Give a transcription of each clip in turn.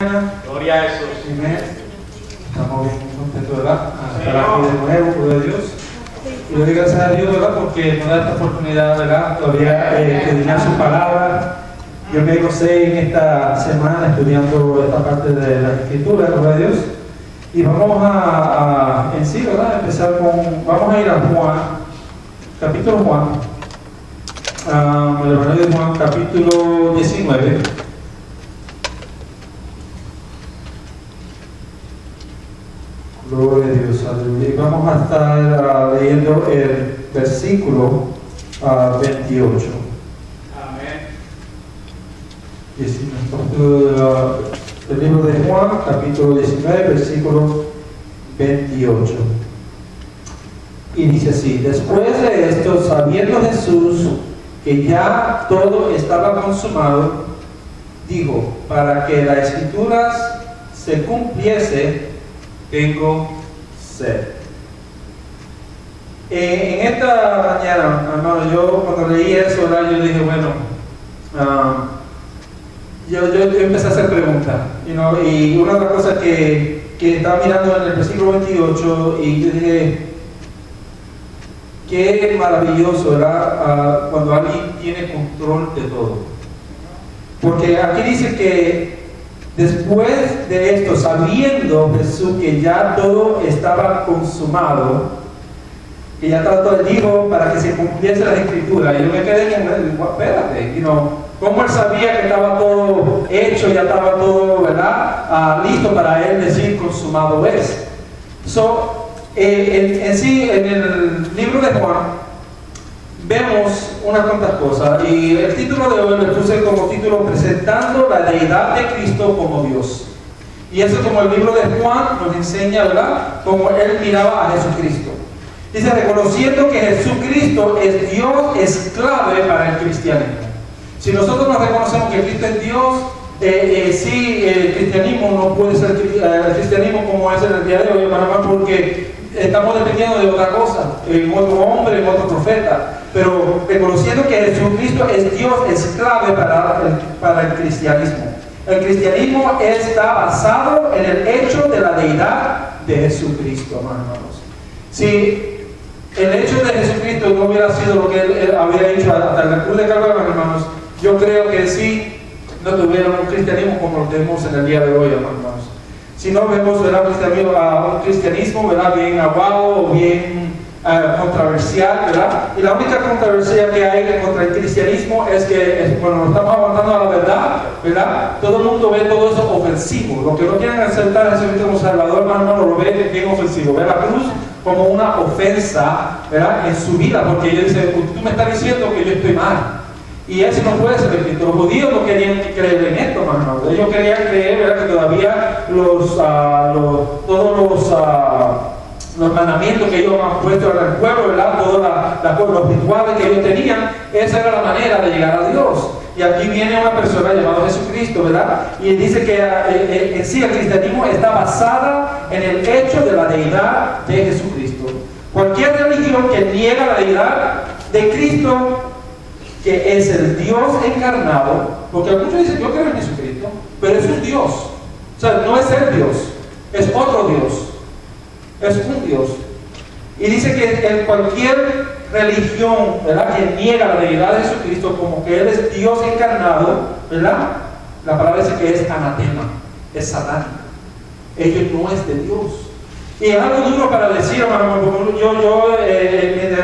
Gloria a Jesús. Amén. Estamos bien contentos, ¿verdad? Estar aquí de nuevo, por de Dios. Y le doy gracias a Dios, ¿verdad? Porque nos da esta oportunidad, ¿verdad? Todavía de estudiar su palabra. Yo me gocé en esta semana estudiando esta parte de la Escritura, gloria a Dios. Y vamos en sí, ¿verdad? Empezar vamos a ir a Juan, capítulo Juan. El Evangelio de Juan, capítulo 19. Gloria a Dios, aleluya. Y vamos a estar leyendo el versículo 28. Amén. El libro de Juan, capítulo 19, versículo 28. Y dice así: después de esto, sabiendo Jesús que ya todo estaba consumado, dijo: para que las escrituras se cumpliese, tengo sed. En esta mañana, hermano, yo cuando leí eso, ¿verdad? Yo dije, bueno, yo empecé a hacer preguntas, y una de las cosas que estaba mirando en el versículo 28, y yo dije, qué maravilloso, ¿verdad? Cuando alguien tiene control de todo. Porque aquí dice que después de esto, sabiendo Jesús que ya todo estaba consumado, que ya estaba todo, dijo para que se cumpliese la escritura. Y yo me quedé con, espérate, ¿cómo él sabía que estaba todo hecho, ya estaba todo, ¿verdad? Listo para él decir consumado es. En el libro de Juan vemos unas cuantas cosas, y el título de hoy le puse como título presentando la deidad de Cristo como Dios. Y eso, como el libro de Juan nos enseña, ¿verdad?, cómo él miraba a Jesucristo. Dice: reconociendo que Jesucristo es Dios, es clave para el cristianismo. Si nosotros no reconocemos que Cristo es Dios, sí, el cristianismo no puede ser el cristianismo como es en el día de hoy, hermano, porque estamos dependiendo de otra cosa, en otro hombre, en otro profeta. Pero reconociendo que Jesucristo es Dios, es clave para el cristianismo. El cristianismo está basado en el hecho de la deidad de Jesucristo, hermanos. Si el hecho de Jesucristo no hubiera sido lo que él había hecho hasta la cruz de Calvario, hermanos, yo creo que sí no tuviéramos un cristianismo como lo tenemos en el día de hoy, hermanos. Si no vemos, ¿verdad?, un cristianismo, ¿verdad?, bien aguado o bien controversial, ¿verdad? Y la única controversia que hay contra el cristianismo es que cuando nos estamos aguantando a la verdad, ¿verdad?, todo el mundo ve todo eso ofensivo. Lo que no quieren aceptar a Jesucristo como Salvador, hermano, lo ve bien ofensivo. Ve la cruz como una ofensa, ¿verdad?, en su vida, porque ellos dicen: tú me estás diciendo que yo estoy mal. Y eso no puede ser Cristo. Los judíos no querían creer en esto, hermano. Ellos querían creer, ¿verdad?, que todavía todos los mandamientos que ellos han puesto en el pueblo, ¿verdad?, todos los rituales que ellos tenían, esa era la manera de llegar a Dios. Y aquí viene una persona llamada Jesucristo, ¿verdad? Y dice que en sí el cristianismo está basada en el hecho de la deidad de Jesucristo. Cualquier religión que niega la deidad de Cristo, que es el Dios encarnado, porque muchos dicen: yo creo en Jesucristo, pero es un Dios. O sea, no es el Dios, es otro Dios. Es un Dios. Y dice que en cualquier religión, ¿verdad?, que niega la deidad de Jesucristo como que Él es Dios encarnado, ¿verdad?, la palabra dice que es anatema, es satánico. Ello no es de Dios. Y es algo duro para decir, hermano, como yo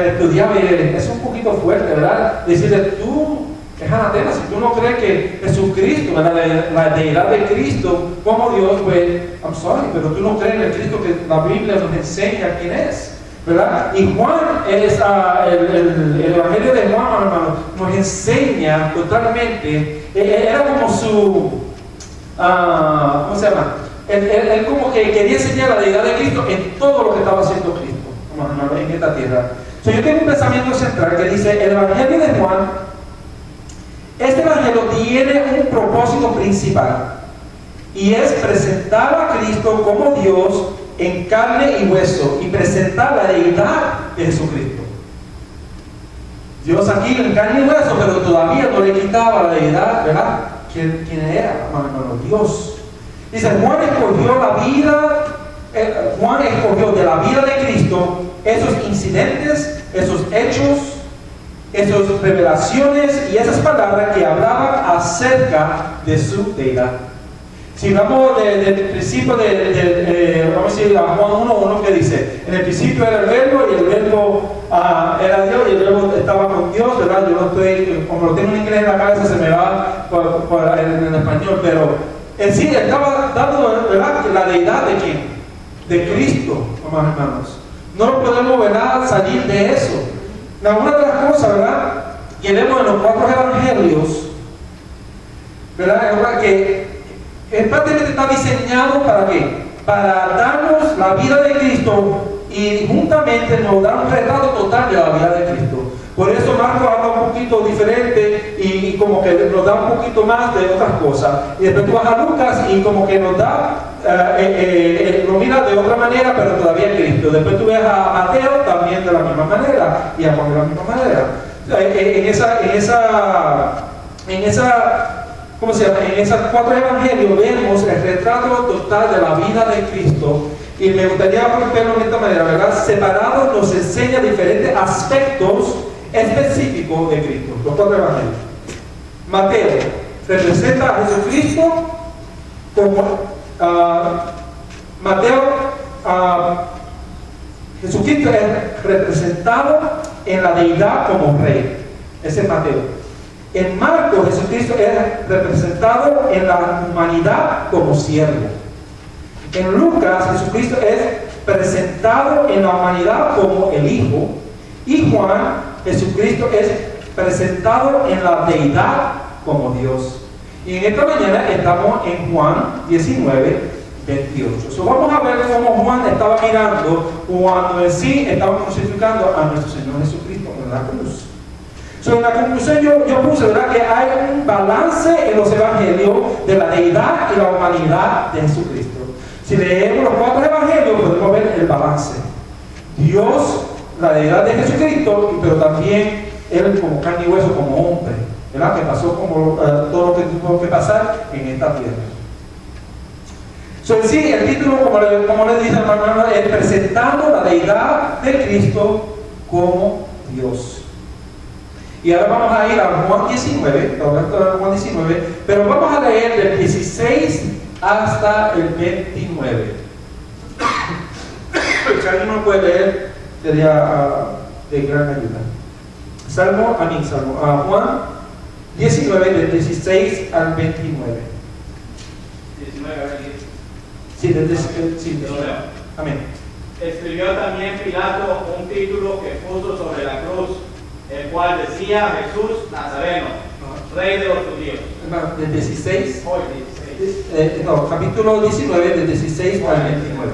estudiaba, y es un poquito fuerte, ¿verdad?, decirle: tú es anatema, si tú no crees que Jesucristo, ¿verdad?, la deidad de Cristo como Dios, pues, I'm sorry, pero tú no crees en el Cristo que la Biblia nos enseña quién es, ¿verdad? Y Juan, el Evangelio de Juan, hermano, nos enseña totalmente, era como su, ¿cómo se llama? Él como que quería enseñar la deidad de Cristo en todo lo que estaba haciendo Cristo, hermano, en esta tierra. Yo tengo un pensamiento central que dice: el Evangelio de Juan, este Evangelio tiene un propósito principal, y es presentar a Cristo como Dios en carne y hueso, y presentar la deidad de Jesucristo. Dios aquí en carne y hueso, pero todavía no le quitaba la deidad, ¿verdad?, quién era, hermano, Dios. Dice, Juan escogió de la vida de Cristo esos incidentes, esos hechos, esas revelaciones y esas palabras que hablaban acerca de su deidad. Si vamos del principio vamos a decir a Juan 1:1 que dice, en el principio era el verbo y el verbo era Dios y el verbo estaba con Dios, ¿verdad? Yo no estoy, como lo tengo en inglés en la cabeza, se me va en español, pero en sí estaba dando, ¿verdad?, la deidad de quién, de Cristo, hermanos. No lo podemos, ¿verdad?, salir de eso. Una de las cosas, ¿verdad?, que vemos en los 4 evangelios, ¿verdad?, que prácticamente está diseñado para qué, para darnos la vida de Cristo y juntamente nos da un retrato total de la vida de Cristo. Por eso Marcos habla un poquito diferente y como que nos da un poquito más de otras cosas. Y después tú vas a Lucas y como que nos da, lo mira de otra manera, pero todavía Cristo. Después tú ves a Mateo también de la misma manera y a Juan de la misma manera. ¿Cómo se llama? En esos 4 evangelios vemos el retrato total de la vida de Cristo. Y me gustaría verlo de esta manera, ¿verdad? Separado nos enseña diferentes aspectos específicos de Cristo. Los 4 evangelios. Mateo representa a Jesucristo como Jesucristo es representado en la deidad como rey. Ese es Mateo. En Marcos, Jesucristo es representado en la humanidad como siervo. En Lucas, Jesucristo es presentado en la humanidad como el Hijo. Y Juan, Jesucristo es presentado en la deidad como Dios. Y en esta mañana estamos en Juan 19:28. So, vamos a ver cómo Juan estaba mirando cuando en sí estaba crucificando a nuestro Señor Jesucristo en la cruz. En la conclusión yo puse, ¿verdad?, que hay un balance en los evangelios de la deidad y la humanidad de Jesucristo. Si leemos los 4 evangelios podemos ver el balance. Dios, la deidad de Jesucristo, pero también Él como carne y hueso, como hombre, ¿verdad?, que pasó como todo lo que tuvo que pasar en esta tierra. En sí, el título, como le dice el hermano, es presentando la deidad de Cristo como Dios. Y ahora vamos a ir a Juan 19, pero vamos a leer del 16 hasta el 29. Si alguien no puede leer, sería de gran ayuda. Juan 19, del 16 al 29. 19 al 10. Sí, del 19. Amén. Escribió también Pilato un título que puso sobre la cruz, el cual decía: Jesús Nazareno, Rey de los judíos. Del 16. Hoy 16. Capítulo 19, del 16 al 29.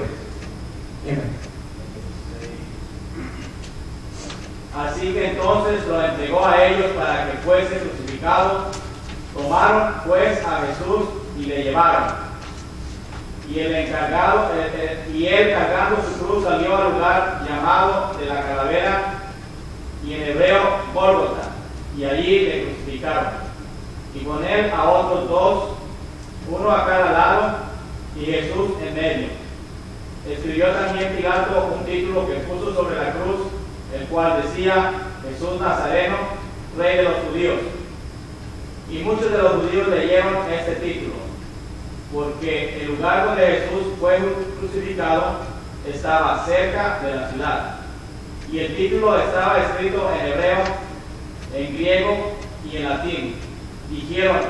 Así que entonces lo entregó a ellos para que fuese crucificado. Tomaron pues a Jesús y le llevaron. Y él cargando su cruz salió al lugar llamado de la calavera, y en hebreo Gólgota, y allí le crucificaron. Y con él a otros 2, uno a cada lado, y Jesús en medio. Escribió también Pilato un título que puso sobre la cruz, el cual decía: Jesús Nazareno, Rey de los judíos. Y muchos de los judíos leyeron este título, porque el lugar donde Jesús fue crucificado estaba cerca de la ciudad. Y el título estaba escrito en hebreo, en griego y en latín. Dijeron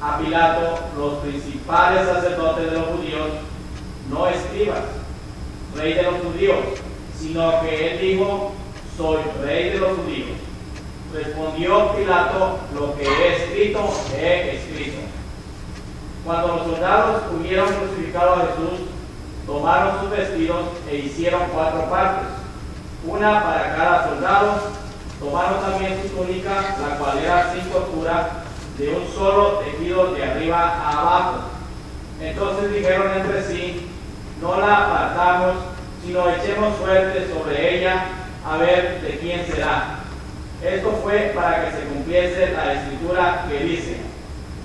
a Pilato los principales sacerdotes de los judíos: no escribas, Rey de los judíos, sino que él dijo: soy Rey de los judíos. Respondió Pilato: lo que he escrito, he escrito. Cuando los soldados hubieron crucificado a Jesús, tomaron sus vestidos e hicieron 4 partes, una para cada soldado. Tomaron también su túnica, la cual era sin costura, de un solo tejido de arriba a abajo. Entonces dijeron entre sí: no la apartamos, sino echemos suerte sobre ella, a ver de quién será. Esto fue para que se cumpliese la escritura que dice: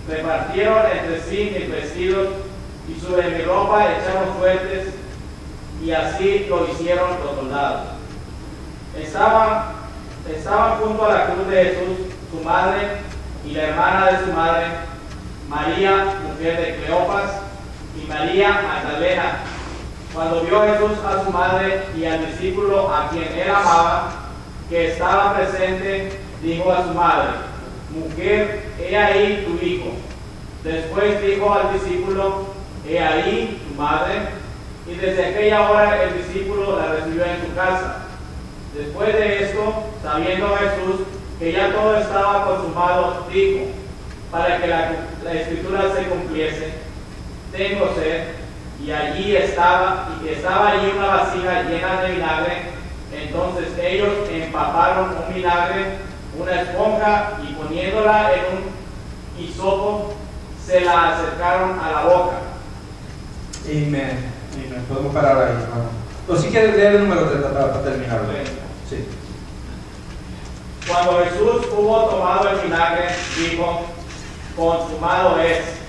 repartieron entre sí mis vestidos, y sobre mi ropa echaron suertes, y así lo hicieron los soldados. Estaban junto a la cruz de Jesús, su madre y la hermana de su madre, María, mujer de Cleofas, y María Magdalena. Cuando vio Jesús a su madre y al discípulo a quien él amaba, que estaba presente, dijo a su madre: Mujer, he ahí tu hijo. Después dijo al discípulo: He ahí tu madre. Y desde aquella hora el discípulo la recibió en su casa. Después de esto, sabiendo Jesús que ya todo estaba consumado, dijo, para que la escritura se cumpliese: Tengo sed. Y estaba allí una vasija llena de vinagre. Entonces ellos empaparon un vinagre, una esponja, y poniéndola en un hisopo, se la acercaron a la boca. Amén. Amén. Podemos parar ahí, hermano. O si quieres leer el número 30 para terminar. Sí. Cuando Jesús hubo tomado el vinagre, dijo: Consumado es.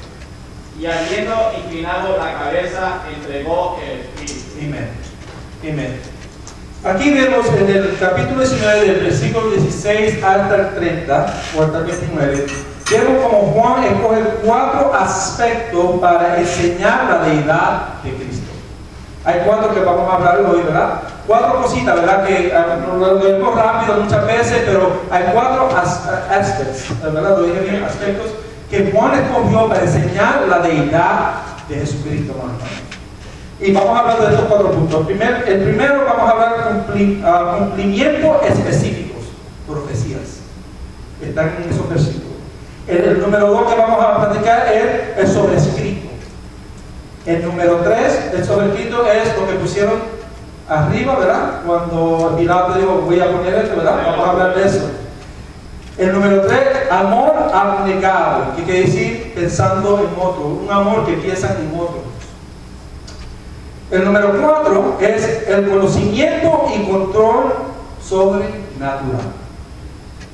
Y habiendo inclinado la cabeza, entregó el espíritu. Amén. Amén. Aquí vemos en el capítulo 19, del versículo 16 hasta el 30, o hasta el 29, vemos como Juan escoge 4 aspectos para enseñar la deidad de Cristo. Hay 4 que vamos a hablar hoy, ¿verdad? 4 cositas, ¿verdad? Que lo vemos rápido muchas veces, pero hay 4 aspectos, ¿verdad? Lo dije bien, aspectos que Juan escogió para enseñar la deidad de Jesucristo, hermano. Y vamos a hablar de estos 4 puntos. El primero vamos a hablar de cumplimientos específicos, profecías. Están en esos versículos. El número 2 que vamos a platicar es el sobrescrito. El número 3, el sobrescrito, es lo que pusieron arriba, ¿verdad? Cuando Pilato dijo: voy a poner esto, ¿verdad? Vamos a hablar de eso. El número 3, amor abnegado, que quiere decir pensando en otro, un amor que piensa en otro. El número 4 es el conocimiento y control sobrenatural.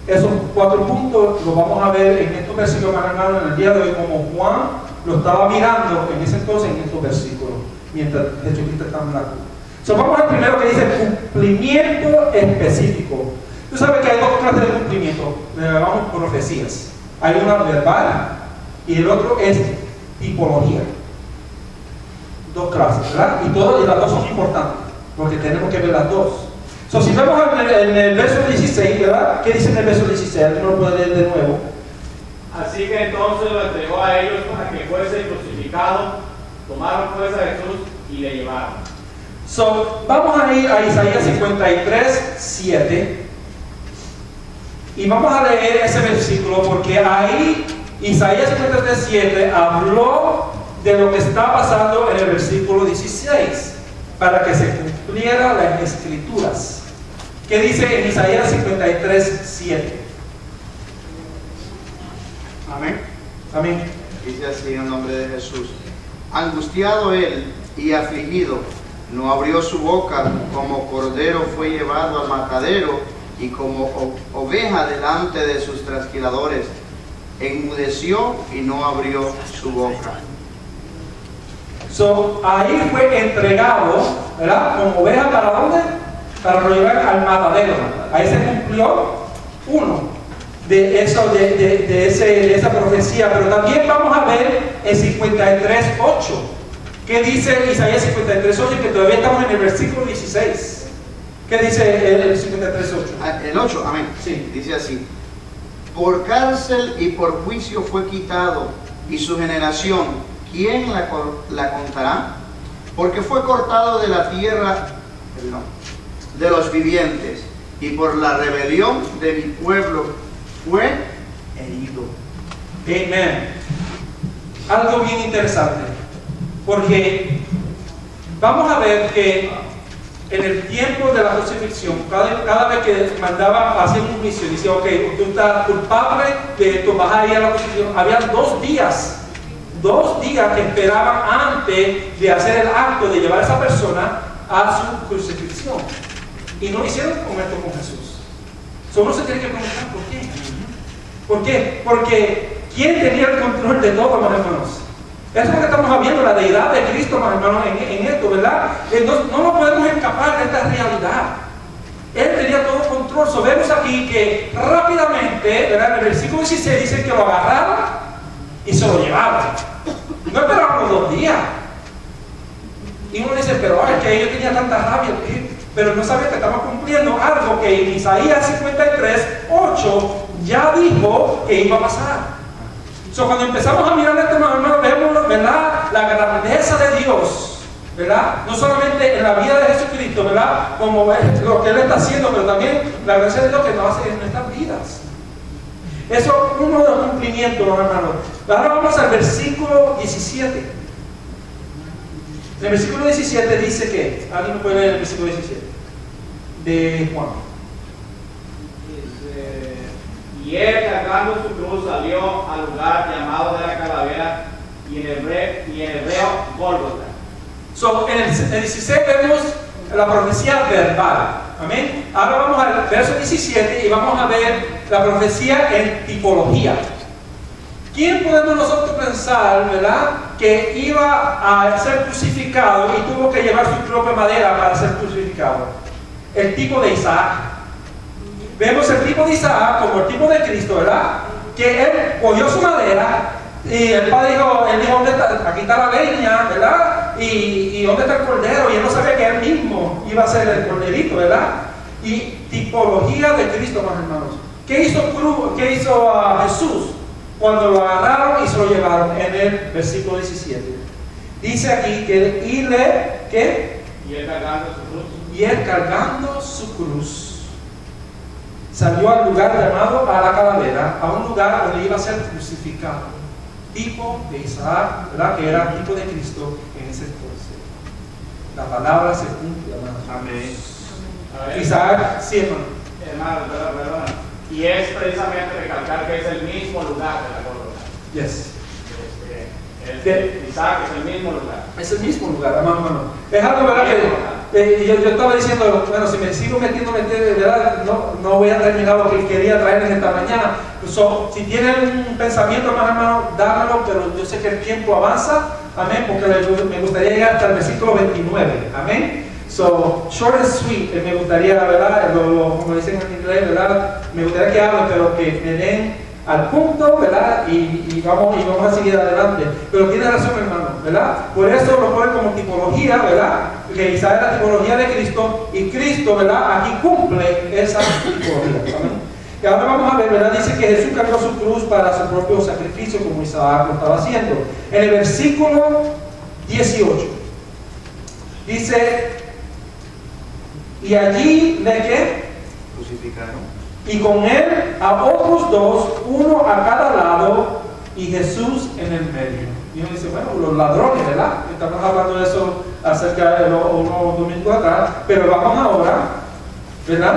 Esos 4 puntos los vamos a ver en estos versículos, hermanos, en el día de hoy, como Juan lo estaba mirando en ese entonces en estos versículos, mientras Jesucristo estaba en la cruz. Vamos al primero que dice cumplimiento específico. Tú sabes que hay 2 clases de cumplimiento, le llamamos profecías. Hay una verbal y el otro es tipología. 2 clases, ¿verdad? Y las 2 son importantes, porque tenemos que ver las 2. Si vemos en el verso 16, ¿verdad? ¿Qué dice en el verso 16? ¿Alguien lo puede leer de nuevo? Así que entonces lo entregó a ellos para que fuese crucificado. Tomaron pues a Jesús y le llevaron. Vamos a ir a Isaías 53, 7. Y vamos a leer ese versículo, porque ahí Isaías 53, 7 habló de lo que está pasando en el versículo 16, para que se cumpliera las escrituras. ¿Qué dice en Isaías 53, 7? Amén. Amén. Dice así en el nombre de Jesús: Angustiado él y afligido, no abrió su boca, como cordero fue llevado al matadero, y como oveja delante de sus trasquiladores, enmudeció y no abrió su boca. Ahí fue entregado, ¿verdad? Como oveja, ¿para dónde? Para lo llevar al matadero. Ahí se cumplió uno de eso, de esa profecía. Pero también vamos a ver el 53:8. ¿Qué dice Isaías 53:8? Que todavía estamos en el versículo 16. ¿Qué dice el 53:8? El 8, amén. Sí. Dice así: Por cárcel y por juicio fue quitado, y su generación, ¿quién la contará? Porque fue cortado de la tierra, de los vivientes, y por la rebelión de mi pueblo fue herido. Amén. Algo bien interesante, porque vamos a ver que en el tiempo de la crucifixión, cada vez que mandaba a hacer un juicio, decía: ok, tú estás culpable de esto, vas a ir a la crucifixión. Había 2 días que esperaban antes de hacer el acto de llevar a esa persona a su crucifixión. Y no hicieron con esto con Jesús. Uno se tiene que preguntar ¿por qué? ¿Por qué? Porque ¿quién tenía el control de todo, hermanos? Eso es lo que estamos viendo, la deidad de Cristo, mis hermanos, en esto, ¿verdad? No nos podemos escapar de esta realidad. Él tenía todo control. So, vemos aquí que rápidamente, ¿verdad? En el versículo 16 dice que lo agarraron y se lo llevaron. No esperaron los 2 días. Y uno dice, pero es que yo tenía tanta rabia. Pero no sabía que estaba cumpliendo algo que en Isaías 53:8 ya dijo que iba a pasar. So, cuando empezamos a mirar esto, hermanos, vemos, ¿verdad?, la grandeza de Dios, ¿verdad? No solamente en la vida de Jesucristo, ¿verdad?, como lo que Él está haciendo, pero también la gracia de Dios que nos hace en nuestras vidas. Eso es uno de los cumplimientos, hermanos. Ahora vamos al versículo 17. En el versículo 17 dice que, ¿alguien me puede leer el versículo 17? De Juan. Y él, cargando su cruz, salió al lugar llamado de la calavera y en hebreo Gólgota. So, en el 16 vemos la profecía verbal. Amén. Ahora vamos al verso 17 y vamos a ver la profecía en tipología. ¿Quién podemos nosotros pensar, verdad, que iba a ser crucificado y tuvo que llevar su propia madera para ser crucificado? El tipo de Isaac. Vemos el tipo de Isaac como el tipo de Cristo, ¿verdad? Que él cogió su madera y el padre dijo, ¿dónde está? Aquí está la leña, ¿verdad? Y ¿dónde está el cordero? Y él no sabía que él mismo iba a ser el corderito, ¿verdad? Y tipología de Cristo, mis hermanos. ¿Qué hizo Jesús cuando lo agarraron y se lo llevaron? En el versículo 17. Dice aquí que Y él cargando su cruz. Y él cargando su cruz salió al lugar llamado a la calavera, a un lugar donde iba a ser crucificado. Tipo de Isaac, ¿verdad?, que era tipo de Cristo en ese entonces. La palabra se cumple, hermano. Amén. Isaac, sí, hermano. Hermano, perdona. Y es precisamente recalcar que es el mismo lugar de la Gólgota. Yes. Isaac es el mismo lugar. Es el mismo lugar, hermano. Es algo, ¿verdad?, que yo estaba diciendo, bueno, si me sigo metiendo, ¿verdad?, no voy a terminar lo que quería traerles esta mañana. So, si tienen un pensamiento, hermano, dámelo, pero yo sé que el tiempo avanza, amén, porque me gustaría llegar hasta el versículo 29, amén. So, short and sweet, me gustaría, ¿verdad?, como dicen en inglés, ¿verdad?, me gustaría que hablen, pero que me den al punto, ¿verdad? Y vamos a seguir adelante. Pero tiene razón, hermano, ¿verdad? Por eso lo ponen como tipología, ¿verdad? Que Isaías es la tipología de Cristo y Cristo, ¿verdad?, aquí cumple esa tipología. ¿Amén? Y ahora vamos a ver, ¿verdad? Dice que Jesús cargó su cruz para su propio sacrificio, como Isaac lo estaba haciendo. En el versículo 18 dice, y allí ¿de qué? Crucificaron. Y con él a otros 2, uno a cada lado, y Jesús en el medio. Y uno dice, bueno, los ladrones, ¿verdad? Estamos hablando de eso acerca de unos domingos atrás, pero vamos ahora, ¿verdad?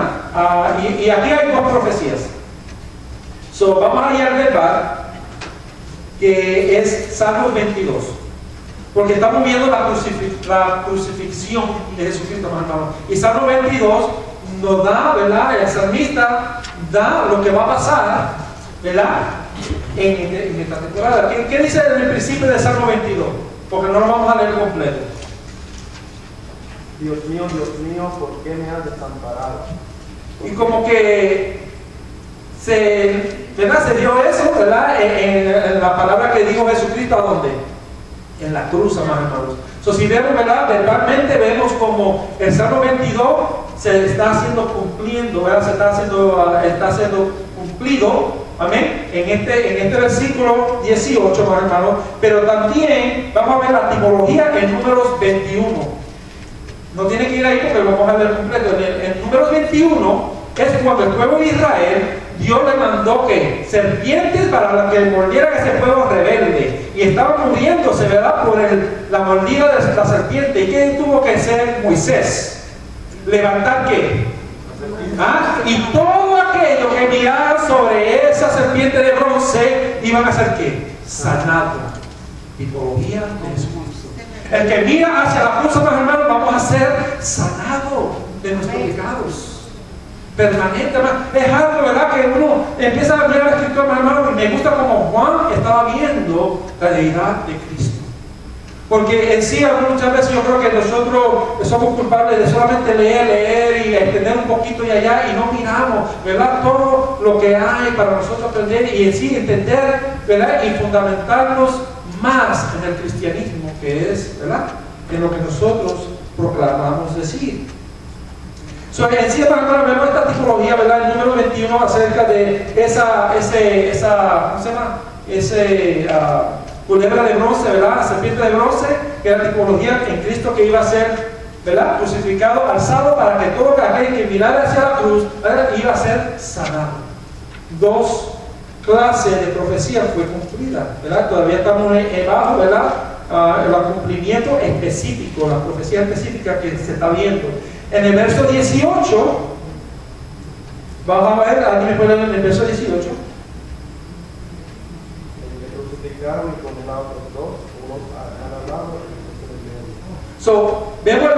Y aquí hay 2 profecías. So, vamos a ir al verbal, que es Salmo 22. Porque estamos viendo la crucifixión de Jesucristo, hermano. Y Salmo 22 nos da, ¿verdad? El salmista da lo que va a pasar, ¿verdad?, en esta temporada. ¿Qué dice en el principio del Salmo 22? Porque no lo vamos a leer completo. Dios mío, ¿por qué me has desamparado? Y como que ¿verdad?, se dio eso, ¿verdad?, en la palabra que dijo Jesucristo, ¿a dónde? En la cruz, hermanos. So, si vemos, ¿verdad?, verbalmente vemos como el Salmo 22 se está haciendo cumpliendo, ¿verdad? Está siendo cumplido, amén, en este versículo 18, hermanos. Pero también vamos a ver la tipología en Números 21. No tiene que ir ahí porque lo vamos a ver completo. En Números 21 es cuando el pueblo de Israel, Dios le mandó que serpientes para que mordieran a ese pueblo rebelde. Y estaban muriéndose, ¿verdad?, por la mordida de la serpiente. ¿Y qué tuvo que hacer Moisés? ¿Levantar qué? Y todo aquello que miraran sobre esa serpiente de bronce iban a ser ¿qué? Sanado. Tipología de Jesucristo. El que mira hacia la cruz, hermanos, vamos a ser sanados de nuestros pecados. Permanentemente. Es algo, ¿verdad?, que uno empieza a ver la escritura, hermano, y me gusta como Juan estaba viendo la deidad de Cristo. Porque en sí, muchas veces yo creo que nosotros somos culpables de solamente leer y extender un poquito y allá y no miramos, ¿verdad? Todo lo que hay para nosotros aprender y en sí entender, ¿verdad? Y fundamentarnos más en el cristianismo, que es, ¿verdad? En lo que nosotros proclamamos decir. En sí, hermano, vemos esta tipología, ¿verdad? El número 21 acerca de esa ¿cómo se llama? Culebra de bronce, ¿verdad? Serpiente de bronce, que era la tipología en Cristo que iba a ser, ¿verdad? Crucificado, alzado para que todo aquel que mirara hacia la cruz, ¿verdad? Iba a ser sanado. 2 clases de profecía fue cumplida, ¿verdad? Todavía estamos abajo, ¿verdad? El cumplimiento específico, la profecía específica que se está viendo. En el verso 18, vamos a ver, alguien me puede leer en el verso 18. Crucificaron y condenaron a los dos, unos han hablado y So, vemos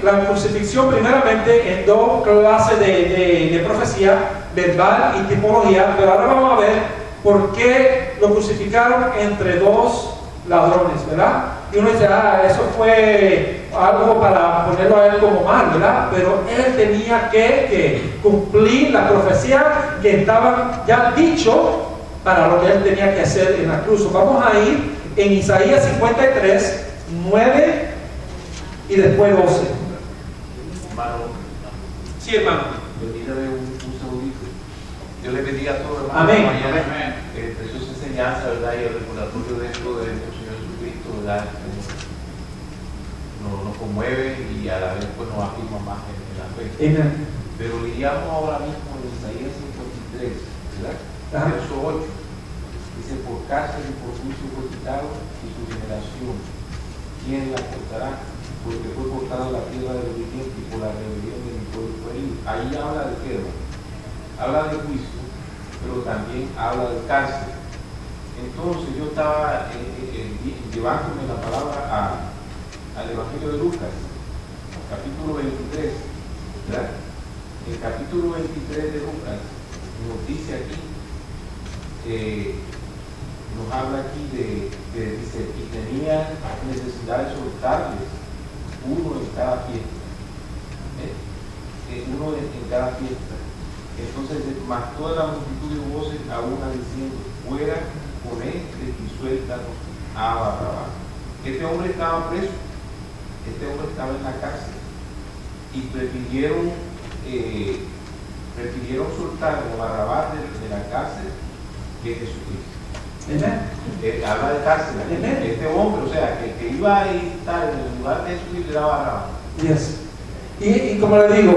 la crucifixión primeramente en 2 clases de profecía, verbal y tipología, pero ahora vamos a ver por qué lo crucificaron entre 2 ladrones, ¿verdad? Y uno dice, eso fue algo para ponerlo a él como mal, ¿verdad? Pero él tenía que cumplir la profecía que estaba ya dicho para lo que él tenía que hacer en la cruz. Vamos a ir en Isaías 53, 9 y después 12. Hermano, Sí, hermano. permítame un segundito. Yo le pedí a todos, hermano, Amén. mañana, preciosa enseñanza, ¿verdad? Y el recordatorio de esto de nuestro Señor Jesucristo, ¿verdad? Nos conmueve y a la vez pues nos afirma más en la fe. Amen. Pero leíamos ahora mismo en Isaías 53, ¿verdad? Ajá. Verso 8. Dice, por cárcel y por juicio fue quitado y su generación, ¿quién la cortará? Porque fue cortada la tierra de los vivientes y por la rebelión de mi pueblo fue herido. Ahí habla de qué, hermano? Habla de juicio, pero también habla de cárcel. Entonces yo estaba llevándome la palabra al Evangelio de Lucas, capítulo 23, ¿verdad? El capítulo 23 de Lucas nos dice aquí, nos habla aquí dice, y tenía necesidad de soltarles uno en cada fiesta, uno en cada fiesta. Entonces, más toda la multitud de voces a una diciendo, fuera con este y suéltanos a Barrabás. Este hombre estaba preso, este hombre estaba en la cárcel y prefirieron soltar a Barrabás de la cárcel que Jesucristo. Habla de cárcel, este hombre, o sea, que iba a estar en el lugar de Jesucristo era Barrabás. Yes. Y como le digo,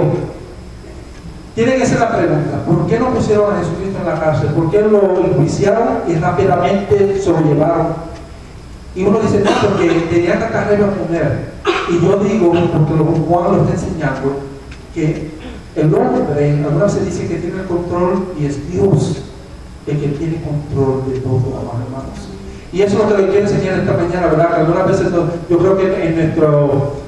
tiene que ser la pregunta, ¿por qué no pusieron a Jesucristo en la cárcel? ¿Por qué lo enjuiciaron y rápidamente se lo llevaron? Y uno dice, no, porque tenía que acarrearlo a poner. Y yo digo, porque Juan lo está enseñando, que el hombre, algunas veces dice que tiene el control y es Dios el que tiene control de todo, hermanos. Y eso es lo que le quiero enseñar esta mañana, ¿verdad? Que algunas veces yo creo que en nuestro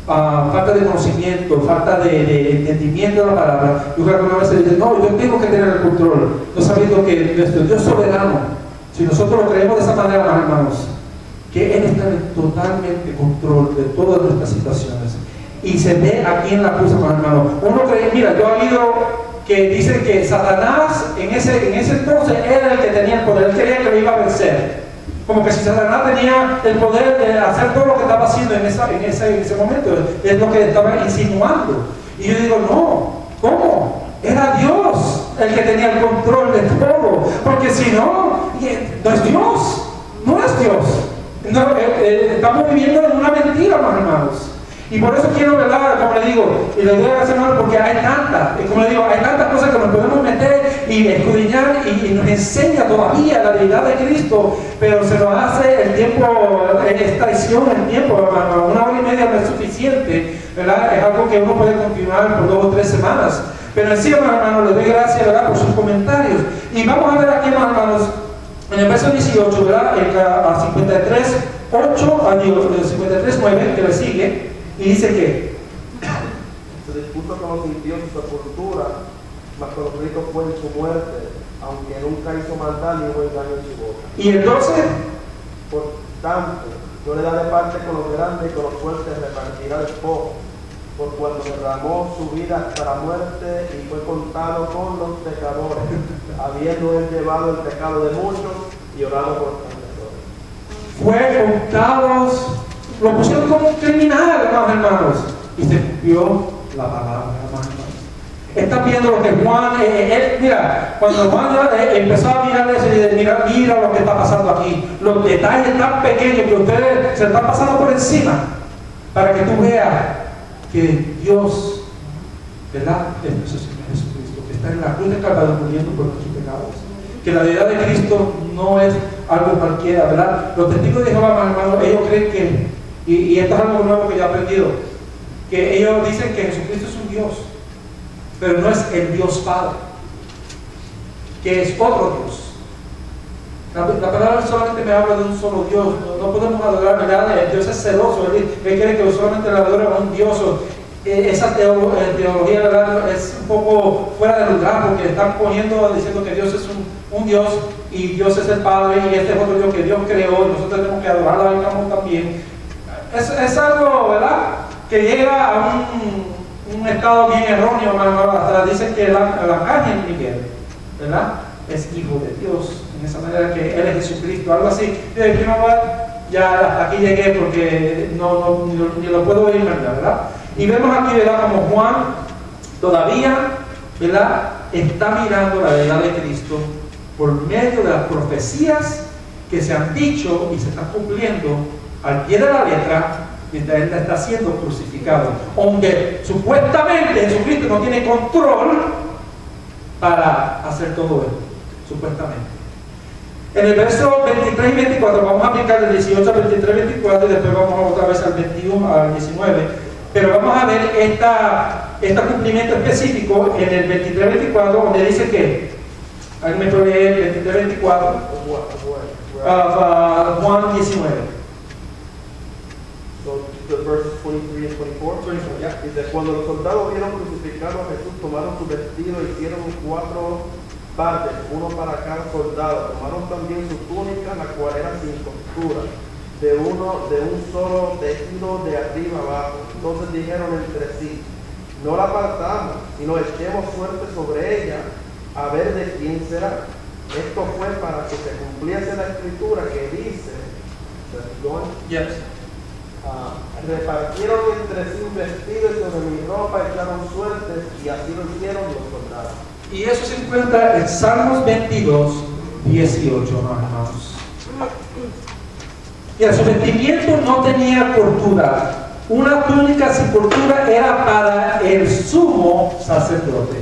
falta de conocimiento, falta de entendimiento de la palabra, yo creo que algunas veces dicen, no, yo tengo que tener el control, no sabiendo que nuestro Dios soberano, si nosotros lo creemos de esa manera, hermanos, que Él está en totalmente control de todas nuestras situaciones. Y se ve aquí en la cruz, hermano. Uno cree, mira, yo he oído que dicen que Satanás en ese entonces era el que tenía el poder, él creía que lo iba a vencer. Como que si Satanás tenía el poder de hacer todo lo que estaba haciendo en ese momento, es lo que estaba insinuando. Y yo digo, no, ¿cómo? Era Dios el que tenía el control de todo, porque si no, no es Dios, no es Dios. No, estamos viviendo en una mentira, hermanos. Y por eso quiero, ¿verdad? Como le digo, y le doy a Señor porque hay tantas, como le digo, hay tantas cosas que nos podemos meter y escudriñar y nos enseña todavía la deidad de Cristo, pero se nos hace el tiempo, es traición el tiempo, hermano. 1 hora y media no es suficiente, ¿verdad? Es algo que uno puede continuar por 2 o 3 semanas. Pero en sí, hermano, le doy gracias, ¿verdad?, por sus comentarios. Y vamos a ver aquí, hermanos, en el verso 18, ¿verdad? A 53, 8, a 53, 9, que le sigue. Y dice que se dispuso con los impíos su sepultura, mas con Cristo fue en su muerte, aunque nunca hizo maldad ni hubo engaño en su boca. ¿Y el 12? Por tanto, No le da de parte con los grandes y con los fuertes repartirá el poco, por cuando derramó su vida hasta la muerte y fue contado con los pecadores, habiendo él llevado el pecado de muchos y orado por transgresores. Fue contado, lo pusieron como un criminal, hermanos, y se cumplió la palabra, hermanos. Están viendo lo que Juan, mira, cuando Juan empezó a mirar eso y mira lo que está pasando aquí, los detalles tan pequeños que ustedes se están pasando por encima, para que tú veas que Dios, ¿verdad? Es nuestro Señor Jesucristo, que está en la cruz de Calvario muriendo por nuestros pecados. Que la deidad de Cristo no es algo cualquiera, ¿verdad? Los testigos de Jehová, hermanos, ellos creen que, y esto es algo nuevo que yo he aprendido, que ellos dicen que Jesucristo es un Dios, pero no es el Dios Padre, que es otro Dios. La palabra solamente me habla de un solo Dios. No podemos adorar, ¿verdad? Dios es celoso. Él quiere que solamente le adoren a un Dios. Esa teología, ¿verdad?, es un poco fuera de lugar, porque están diciendo que Dios es un Dios y Dios es el Padre y este es otro Dios que Dios creó y nosotros tenemos que adorarlo también. Es algo, ¿verdad?, que llega a un estado bien erróneo, hermano. Hasta dicen que el arcángel Miguel, ¿verdad?, es hijo de Dios, en esa manera que Él es Jesucristo, algo así. Ya hasta aquí llegué porque ni lo puedo oír, ¿verdad? Y vemos aquí, ¿verdad?, como Juan todavía, ¿verdad?, está mirando la deidad de Cristo por medio de las profecías que se han dicho y se están cumpliendo al pie de la letra mientras Él está siendo crucificado, aunque supuestamente Jesucristo no tiene control para hacer todo esto, supuestamente. En el verso 23 y 24, vamos a aplicar del 18 al 23 y 24 y después vamos otra vez al 21 al 19, pero vamos a ver este cumplimiento específico en el 23 y 24, donde dice que, alguien me puede leer el 23 y 24, Juan 19. So, the verses 23 and 24. Yeah. Dice, cuando los soldados vieron crucificado a Jesús, tomaron su vestido y hicieron 4 partes, uno para cada soldado. Tomaron también su túnica, la cual era sin costura, de un solo tejido de arriba abajo. Entonces dijeron entre sí, no la apartamos, sino echemos suerte sobre ella, a ver de quién será. Esto fue para que se cumpliese la escritura que dice, Yes. repartieron entre sí un vestido y sobre mi ropa echaron suertes, y así lo hicieron los soldados. Y eso se encuentra en Salmos 22, 18, hermanos. Y su vestimiento no tenía costura. Una túnica sin costura era para el sumo sacerdote.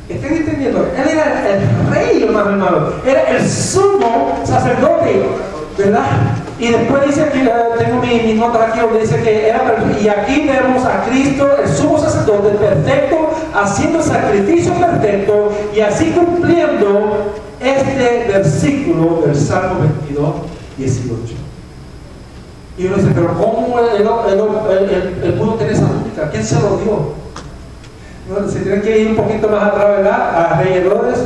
¿Están entendiendo? Él era el rey, hermano. Era el sumo sacerdote, ¿verdad? Y después dice que, tengo mis notas aquí donde dice que era, y aquí vemos a Cristo, el sumo sacerdote perfecto, haciendo el sacrificio perfecto y así cumpliendo este versículo del Salmo 22, 18. Y uno dice, pero ¿cómo él pudo tener esa túnica? ¿Quién se lo dio? Se tienen que ir un poquito más atrás, ¿verdad? Alrededores,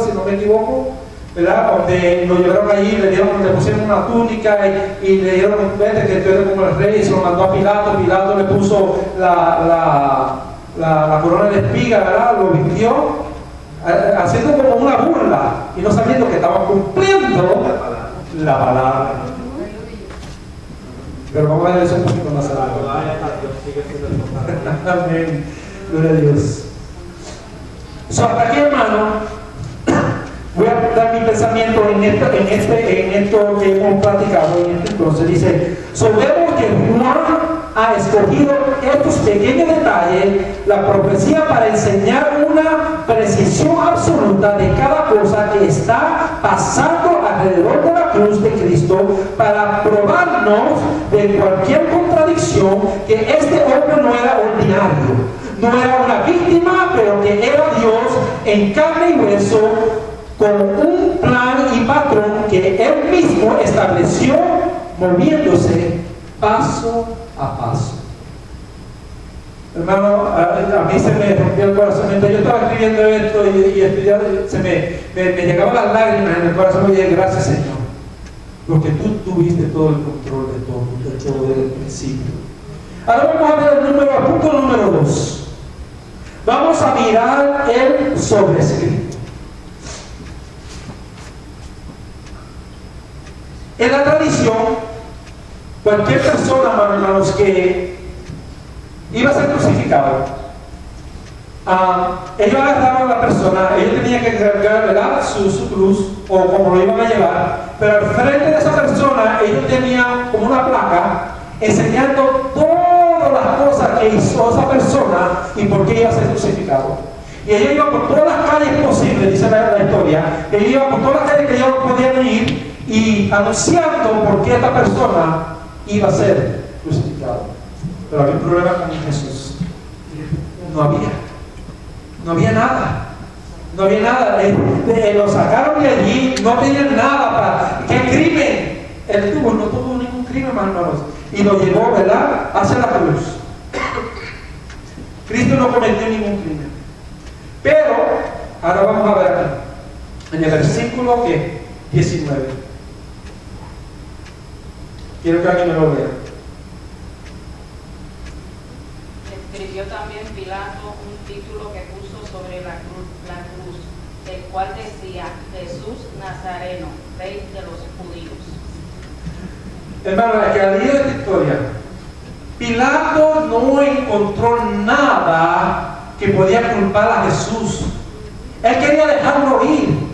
si no me equivoco, ¿verdad? Donde lo llevaron allí, le pusieron una túnica y le dieron un vete que tú eres como el rey, y se lo mandó a Pilato. Pilato le puso la corona de espiga, ¿verdad? Lo vistió, haciendo como una burla y no sabiendo que estaban cumpliendo la palabra. Pero vamos a ver eso un poquito más adelante. Amén. Gloria a Dios. Hasta aquí, hermano, voy a dar mi pensamiento en esto que hemos platicado. Entonces dice, vemos que Juan ha escogido estos pequeños detalles, la profecía, para enseñar una precisión absoluta de cada cosa que está pasando alrededor de la cruz de Cristo, para probarnos de cualquier contradicción, que este hombre no era ordinario, no era una víctima, pero que era Dios en carne y hueso, con un plan y patrón que Él mismo estableció, moviéndose paso a paso. Hermano, a mí se me rompió el corazón. Mientras yo estaba escribiendo esto y estudiando, me llegaban las lágrimas en el corazón y dije, gracias Señor, porque tú tuviste todo el control de todo desde el principio. Ahora vamos a ver el punto número 2. Vamos a mirar el sobrescrito. En la tradición, cualquier persona, hermanos, que iba a ser crucificado, ellos agarraban a la persona, ellos tenían que cargar, ¿verdad?, su cruz, o como lo iban a llevar, pero al frente de esa persona ellos tenían como una placa enseñando todas las cosas que hizo esa persona y por qué iba a ser crucificado. Y ellos iban por todas las calles posibles, dice la historia, ellos iban por todas las calles que ellos podían ir y anunciando por qué esta persona iba a ser crucificado. Pero había un problema con Jesús. No había nada. No había nada. Lo sacaron de allí, no tenían nada para. ¿Qué crimen? Él no tuvo ningún crimen, hermanos. Y lo llevó, ¿verdad?, hacia la cruz. Cristo no cometió ningún crimen. Pero, ahora vamos a ver aquí, en el versículo 19. Quiero que alguien me lo lea. Escribió también Pilato un título que puso sobre la cruz, el cual decía: Jesús Nazareno, Rey de los Judíos. Hermano, que al día de esta historia, Pilato no encontró nada que podía culpar a Jesús. Él quería dejarlo ir.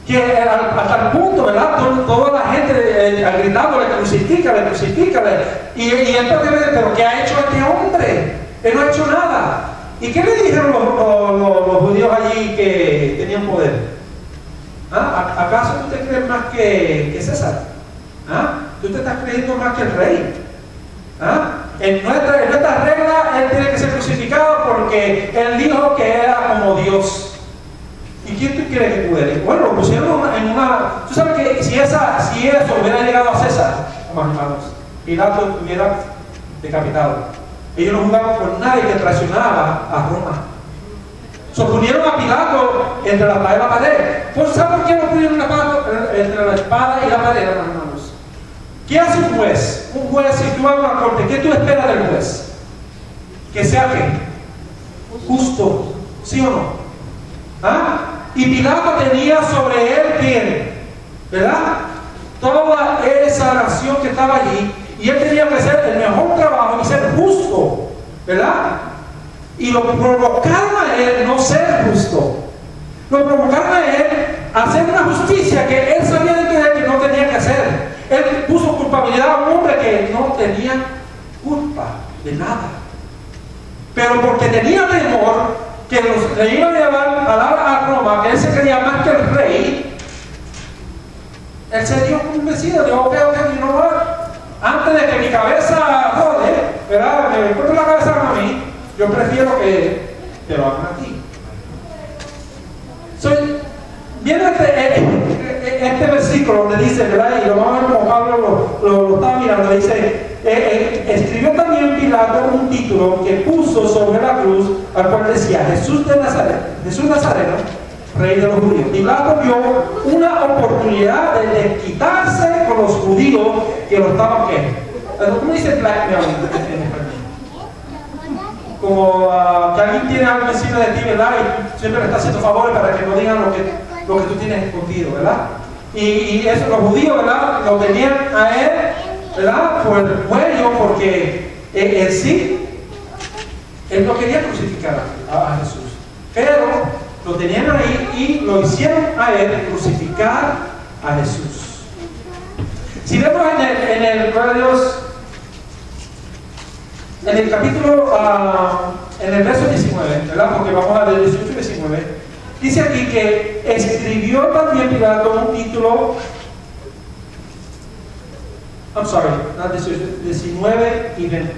Que hasta el punto, ¿verdad?, toda la gente gritándole, crucifícale. Y él pero ¿qué ha hecho este hombre? Él no ha hecho nada. ¿Y qué le dijeron los judíos allí que tenían poder? ¿Acaso tú te crees más que César? ¿Tú te estás creyendo más que el rey? En nuestra regla, él tiene que ser crucificado porque él dijo que era como Dios. ¿Y quién tú crees que tú eres? Bueno, lo pusieron en una. Tú sabes que si eso hubiera llegado a César, hermanos, Pilato estuviera decapitado. Ellos no jugaban con nadie que traicionaba a Roma. Ponieron a Pilato entre la espada y la pared. ¿Pues sabes por qué no pusieron entre la espada y la pared, hermanos? ¿Qué hace un juez? Un juez, si tú vas a una corte, ¿qué tú esperas del juez? Que sea ¿qué? Justo, ¿sí o no? Y Pilato tenía sobre él, ¿quién? ¿Verdad? Toda esa nación que estaba allí, y él tenía que hacer el mejor trabajo y ser justo, ¿verdad? Y lo provocaron a él no ser justo. Lo provocaron a él a hacer una justicia que él sabía de que no tenía que hacer. Él puso culpabilidad a un hombre que no tenía culpa de nada. Pero porque tenía temor que le iban a llevar a Roma, que él se creía más que el rey, él se dio convencido, dijo, ok, no, antes de que mi cabeza rode, ¿verdad?, me corte la cabeza a mí, yo prefiero que te lo hagan a ti. Viene este versículo donde dice, ¿verdad?, y lo vamos a ver como Pablo lo estaba mirando, dice, escribió también Pilato un título que puso sobre la cruz, al cual decía Jesús Nazareno, Rey de los Judíos. Pilato vio una oportunidad de quitarse con los judíos que lo estaban, ¿cómo dice blackmail en español? Como que alguien tiene algo encima de ti, ¿verdad?, y siempre le está haciendo favores para que no digan lo que tú tienes escondido, ¿verdad? Y eso, los judíos, ¿verdad?, lo tenían a él, ¿verdad?, por el cuello, porque en sí él no quería crucificar a Jesús, pero lo tenían ahí y lo hicieron a él crucificar a Jesús. Si vemos en el Dios, en el capítulo, en el verso 19, ¿verdad?, porque vamos a ver 18 y 19, dice aquí que escribió también Pilato un título, not 19 y 20.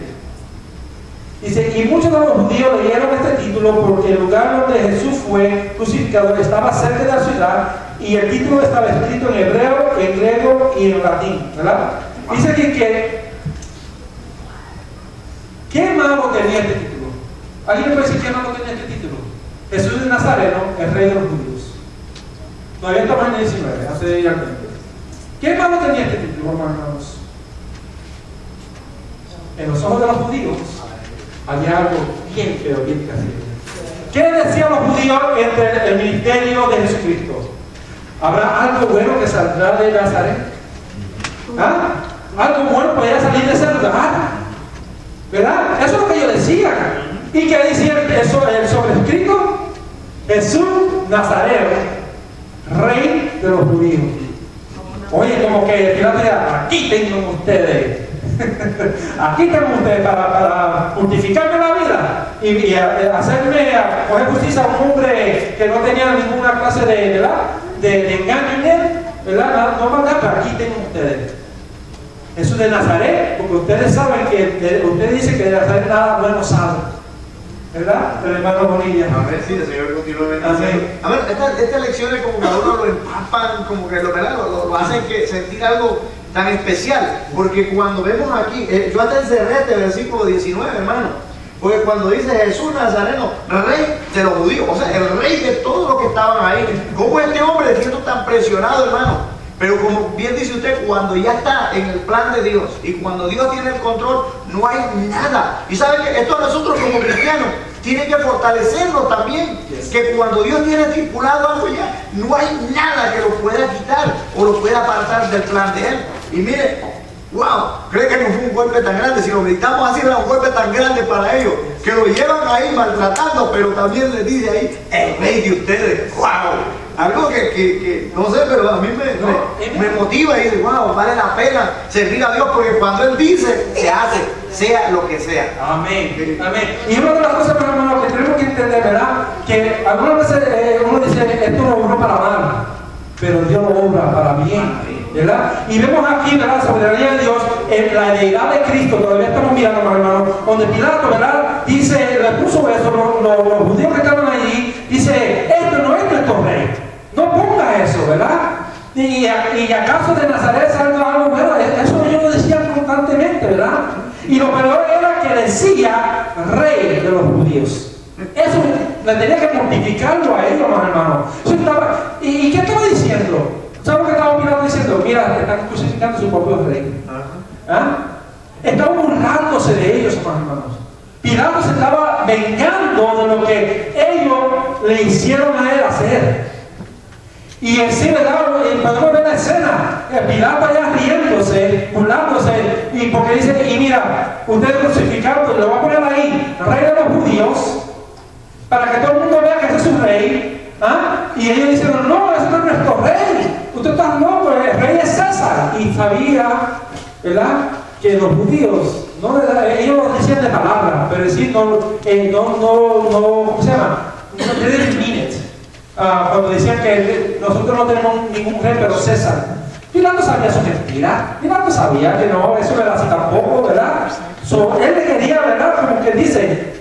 Dice, y muchos de los judíos leyeron este título porque el lugar donde Jesús fue crucificado estaba cerca de la ciudad y el título estaba escrito en hebreo, en griego y en latín, ¿verdad? Dice aquí que ¿qué malo tenía este título? ¿Alguien me puede decir quién no tenía este título? Jesús de Nazareno, el rey de los judíos. Todavía estamos en el 19, hace ya tiempo. ¿Qué malo tenía este título, hermanos? En los ojos de los judíos había algo bien feo, bien casero. ¿Qué decían los judíos entre el ministerio de Jesucristo? ¿Habrá algo bueno que saldrá de Nazaret? ¿Ah? ¿Algo bueno podría salir de ese lugar? ¿Verdad? Eso es lo que ellos decían. ¿Y qué decía el sobrescrito? Jesús Nazareno, rey de los judíos. Oye, como que Pilato decía, aquí tengo ustedes. Aquí tengo ustedes para justificarme la vida y hacerme coger justicia a un hombre que no tenía ninguna clase de engaño en él, ¿verdad? No maldad, pero aquí tengo ustedes. Jesús de Nazaret, porque ustedes saben que ustedes dicen que de Nazaret nada bueno sale, ¿verdad? El hermano Bonilla. A ver si el Señor continúa bendiciendo. A ver, estas lecciones como que a uno lo empapan, como que lo hacen sentir algo tan especial, porque cuando vemos aquí, yo hasta encerré este versículo 19, hermano, porque cuando dice Jesús Nazareno, rey de los judíos, o sea, el rey de todos los que estaban ahí, ¿cómo este hombre siendo tan presionado, hermano? Pero como bien dice usted, cuando ya está en el plan de Dios y cuando Dios tiene el control, no hay nada. Y saben que esto a nosotros como cristianos tiene que fortalecernos también, que cuando Dios tiene estipulado algo ya, no hay nada que lo pueda quitar o lo pueda apartar del plan de Él. Y mire, wow, creo que no fue un golpe tan grande, si lo meditamos así era un golpe tan grande para ellos, que lo llevan ahí maltratando, pero también les dice ahí, el rey de ustedes, wow. Algo que no sé, pero a mí me motiva y dice, wow, vale la pena servir a Dios, porque cuando Él dice, se hace, sea lo que sea. Amén, amén. Y una de las cosas, hermano, que tenemos que entender, ¿verdad? Que algunas veces uno dice, esto lo obra para mal, pero Dios lo obra para bien, ¿verdad? Y vemos aquí, ¿verdad?, la soberanía de Dios en la deidad de Cristo. Todavía estamos mirando, hermano, donde Pilato, ¿verdad?, dice, le puso eso, los judíos que estaban allí, dice, esto no es nuestro rey, no ponga eso, ¿verdad? Y acaso de Nazaret salga algo bueno. Eso ellos lo decían constantemente, ¿verdad? Y lo peor era que decía rey de los judíos. Eso le tenía que mortificarlo a ellos, hermano. ¿Y qué estaba diciendo? ¿Sabes lo que estaba Pilato diciendo? Mira, están crucificando a su propio rey. ¿Ah? Estaban burlándose de ellos, hermanos. Pilato se estaba vengando de lo que ellos le hicieron a él hacer. Y en sí, podemos ver la escena, Pilato allá riéndose, burlándose, y porque dice, y mira, ustedes crucificaron, pues lo voy a poner ahí, rey de los judíos, para que todo el mundo vea que ese es su rey. ¿Ah? Y ellos dicen, no, ese no es nuestro rey, usted está loco, el rey es César. Y sabía, ¿verdad?, que los judíos, ellos lo decían de palabra, pero decir, ¿cómo se llama? No didn't mean it. Cuando decían que nosotros no tenemos ningún rey, pero César. Pilato sabía su mentira. Pilato sabía que no, eso no era así tampoco, ¿verdad? Él le quería, ¿verdad?, como que dice,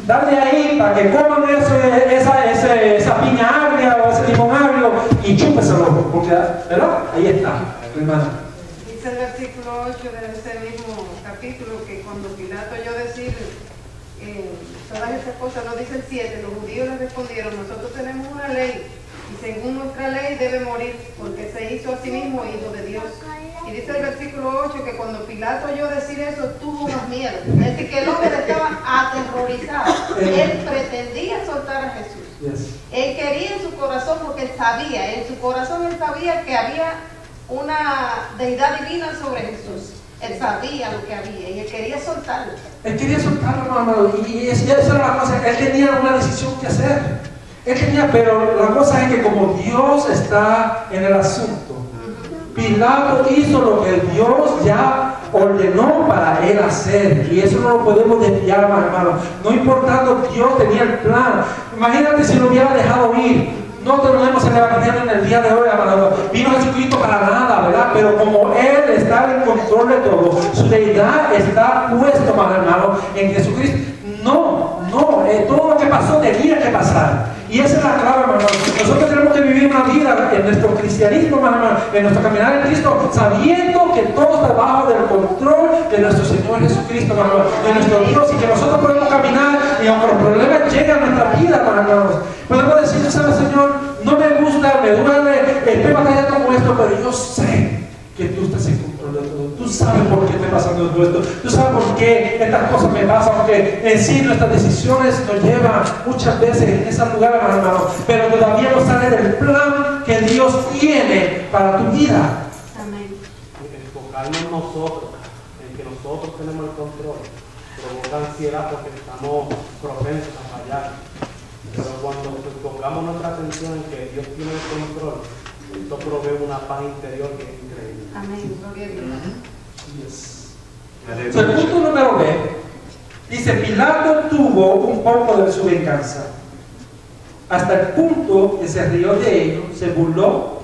darle ahí para que coman esa piña agria o ese limón agrio y chúpeselo, porque, ¿verdad? Ahí está, hermano. Dice el versículo 8 de ese mismo capítulo que cuando Pilato oyó decir todas estas cosas, no dice el 7, los judíos le respondieron, nosotros tenemos una ley y según nuestra ley debe morir porque se hizo a sí mismo hijo de Dios. Y dice el versículo 8 que cuando Pilato oyó decir eso tuvo más miedo, es decir, que el hombre estaba aterrorizado. Él pretendía soltar a Jesús. Él quería en su corazón, porque él sabía, en su corazón él sabía que había una deidad divina sobre Jesús. Él sabía lo que había y él quería soltarlo. Él quería soltarlo, hermano, y esa era la cosa. Él tenía una decisión que hacer. Pero la cosa es que como Dios está en el asunto, Pilato hizo lo que Dios ya ordenó para él hacer, y eso no lo podemos desviar, hermano. No importando, Dios tenía el plan. Imagínate si lo hubiera dejado ir. No tenemos el evangelio en el día de hoy, hermano. Vino Jesucristo para nada, ¿verdad? Pero como Él está en control de todo, su deidad está puesto, hermano, en Jesucristo. Todo lo que pasó tenía que pasar. Y esa es la clave, hermano. Nosotros tenemos que vivir una vida en nuestro cristianismo, hermano, en nuestro caminar en Cristo, sabiendo que todo está bajo del control de nuestro Señor Jesucristo, hermano, de nuestro Dios, y que nosotros podemos caminar y aunque los problemas llegan a nuestra vida, hermanos, podemos decir, ¿sabes, Señor? No me gusta, me duele, estoy batallando con esto, pero yo sé que tú estás en control de todo. Tú sabes por qué estoy pasando todo esto. Tú sabes por qué estas cosas me pasan, porque en sí nuestras decisiones nos llevan muchas veces en ese lugar, hermano, pero todavía no sale del plan que Dios tiene para tu vida. Amén. Enfocarnos en nosotros, en que nosotros tenemos el control, provoca ansiedad porque estamos propensos a fallar. Pero cuando enfocamos nuestra atención en que Dios tiene el control, esto provee una paz interior que es increíble. Amén. Gloria a Dios. Yes. El punto número B dice: Pilato tuvo un poco de su venganza, hasta el punto que se rió de ellos, se burló,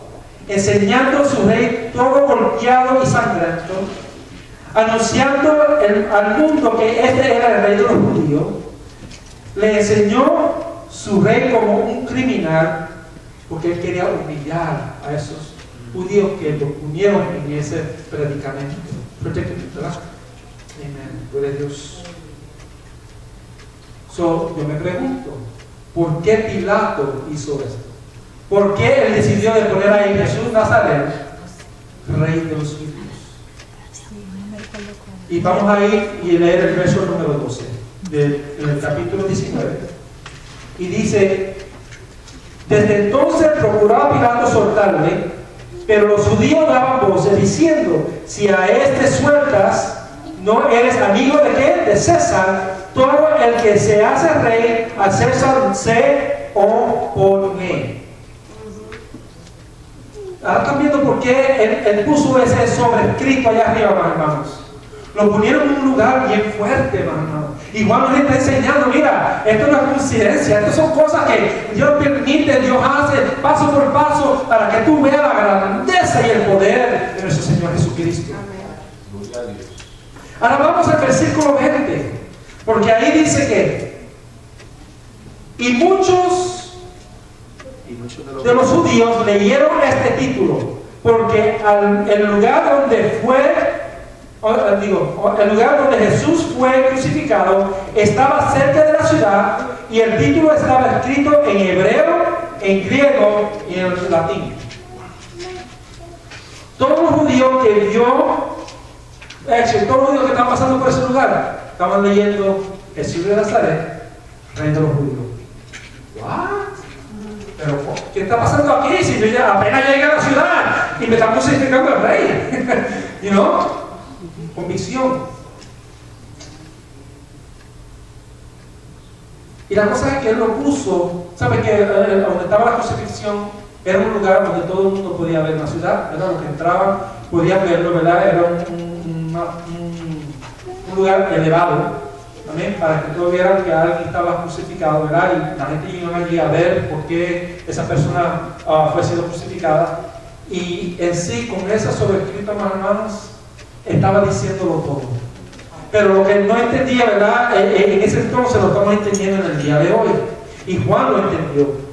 enseñando a su rey todo golpeado y sangrento, anunciando al mundo que este era el rey de los judíos. Le enseñó su rey como un criminal, porque él quería humillar a esos judíos que lo unieron en ese predicamento. ¿Verdad? Amén. Gloria a Dios. Yo me pregunto, ¿por qué Pilato hizo esto? ¿Por qué él decidió de poner ahí Jesús Nazareno, rey de los judíos? Y vamos a ir y leer el verso número 12 del capítulo 19. Y dice: desde entonces procuraba Pilato soltarle, pero los judíos daban voces diciendo: si a este sueltas, ¿no eres amigo de qué? De César. Todo el que se hace rey, a César se opone. Ahora están viendo por qué él puso ese sobrescrito allá arriba, hermanos. Lo ponieron en un lugar bien fuerte, hermano. Igual nos está enseñando, mira, esto no es coincidencia, estas son cosas que Dios permite, Dios hace paso por paso para que tú veas la grandeza y el poder de nuestro Señor Jesucristo. Ahora vamos al versículo 20, porque ahí dice que y muchos de los judíos leyeron este título, porque el lugar donde el lugar donde Jesús fue crucificado estaba cerca de la ciudad, y el título estaba escrito en hebreo, en griego y en latín. Todos los judíos que todos los judíos que estaban pasando por ese lugar estaban leyendo Jesús de Nazaret, rey de los judíos. ¿What? Pero ¿qué está pasando aquí? Si yo ya apenas llegué a la ciudad y me están crucificando el rey. ¿You know? Convicción. Y la cosa es que él lo puso, ¿sabe que donde estaba la crucifixión era un lugar donde todo el mundo podía ver la ciudad, ¿verdad? Los que entraban podían verlo, ¿verdad? Era un lugar elevado, ¿amén? Para que todos vieran que alguien estaba crucificado, ¿verdad? Y la gente iba allí a ver por qué esa persona fue sido crucificada. Y en sí, con esa sobrescrita, hermanos, estaba diciéndolo todo. Pero lo que no entendía, ¿verdad? En ese entonces lo estamos entendiendo en el día de hoy. Y Juan lo entendió.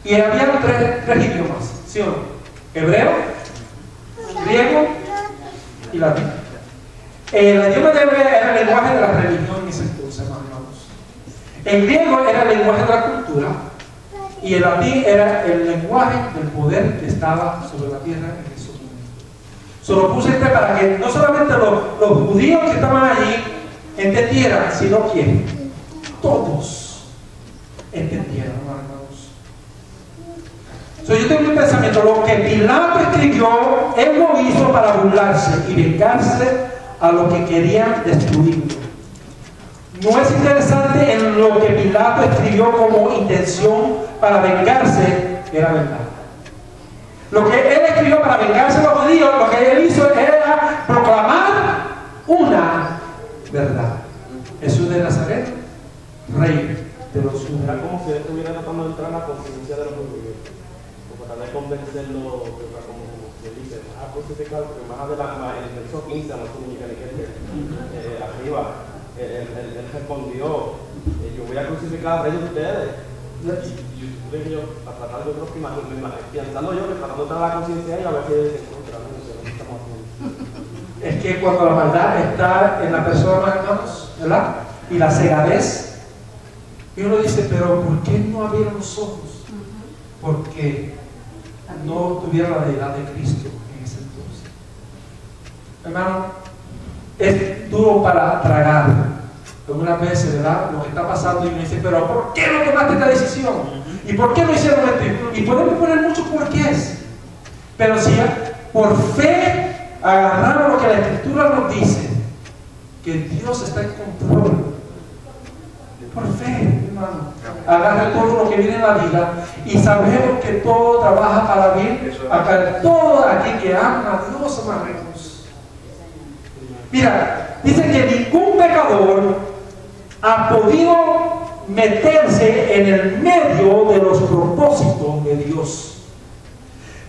Y había tres idiomas, ¿sí o no? Hebreo, griego y latín. El idioma de hebreo era el lenguaje de la religión en ese entonces, hermanos. El griego era el lenguaje de la cultura. Y el latín era el lenguaje del poder que estaba sobre la tierra en esos momentos. Solo puse para que no solamente los judíos que estaban allí entendieran, sino que todos entendieran, hermanos. Yo tengo un pensamiento: lo que Pilato escribió, él lo hizo para burlarse y vengarse a los que querían destruirlo. No es interesante en lo que Pilato escribió como intención para vengarse, era verdad. Lo que él escribió para vengarse a los judíos, lo que él hizo era proclamar una verdad: Jesús de Nazaret, rey de los judíos. Era como si él estuviera tratando de entrar en la conciencia de los judíos, o tratar de convencerlo, como se dice, más crucificado, porque más adelante, en el verso 15, arriba, él respondió: yo voy a crucificar al rey de ustedes. Y yo, para tratar de otros pensando yo que tratando de entrar a la conciencia y a ver si se encuentra, no sé lo que estamos haciendo. es que cuando la maldad está en la persona, hermanos, ¿verdad? Y la cegadez, y uno dice, pero ¿por qué no abrieron los ojos? Porque no tuvieron la deidad de Cristo en ese entonces. Hermano, es duro para tragar algunas veces, ¿verdad? Lo que está pasando, y uno dice, pero ¿por qué no tomaste esta decisión? ¿Y por qué no hicieron esto? Y podemos poner muchos porqués, pero si por fe agarramos lo que la Escritura nos dice, que Dios está en control, por fe, hermano, agarra todo lo que viene en la vida y sabemos que todo trabaja para bien, para todo aquel que ama a Dios, hermanos. Mira, dice que ningún pecador ha podido meterse en el medio de los propósitos de Dios.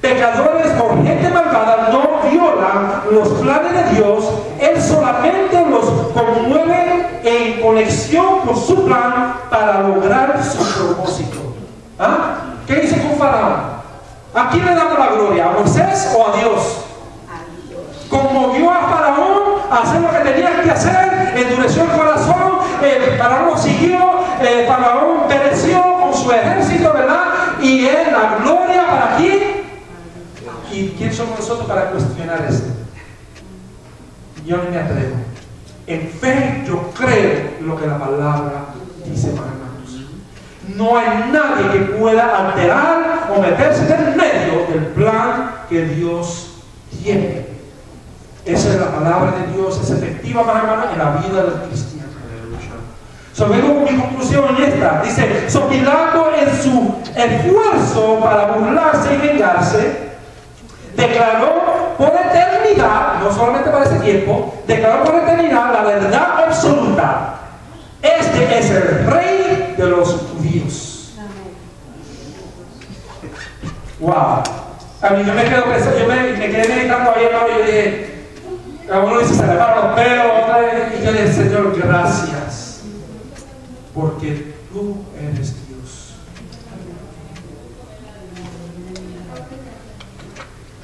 Pecadores o gente malvada no violan los planes de Dios, Él solamente los conmueve en conexión con su plan para lograr su propósito. ¿Ah? ¿Qué dice con Faraón? ¿A quién le damos la gloria? ¿A Moisés o a Dios? Conmovió a Faraón a hacer lo que tenía que hacer, endureció el corazón, Faraón lo siguió, Faraón pereció con su ejército, ¿verdad? Y es la gloria para quién. ¿Y quién somos nosotros para cuestionar esto? Yo no me atrevo. En fe yo creo lo que la palabra dice, hermanos. No hay nadie que pueda alterar o meterse en el medio del plan que Dios tiene. Esa es la palabra de Dios, es efectiva, hermano, en la vida del cristiano. Vengo con mi conclusión en esta. Dice, Pilato en su esfuerzo para burlarse y vengarse, declaró por eternidad, no solamente para ese tiempo, declaró por eternidad la verdad absoluta. Este es el rey de los judíos. Wow. A mí yo me quedo pensando, yo me quedé meditando ahí, hermano, y yo dije, uno dice, se le van los pelos, y yo dije, Señor, gracias, porque tú eres Dios.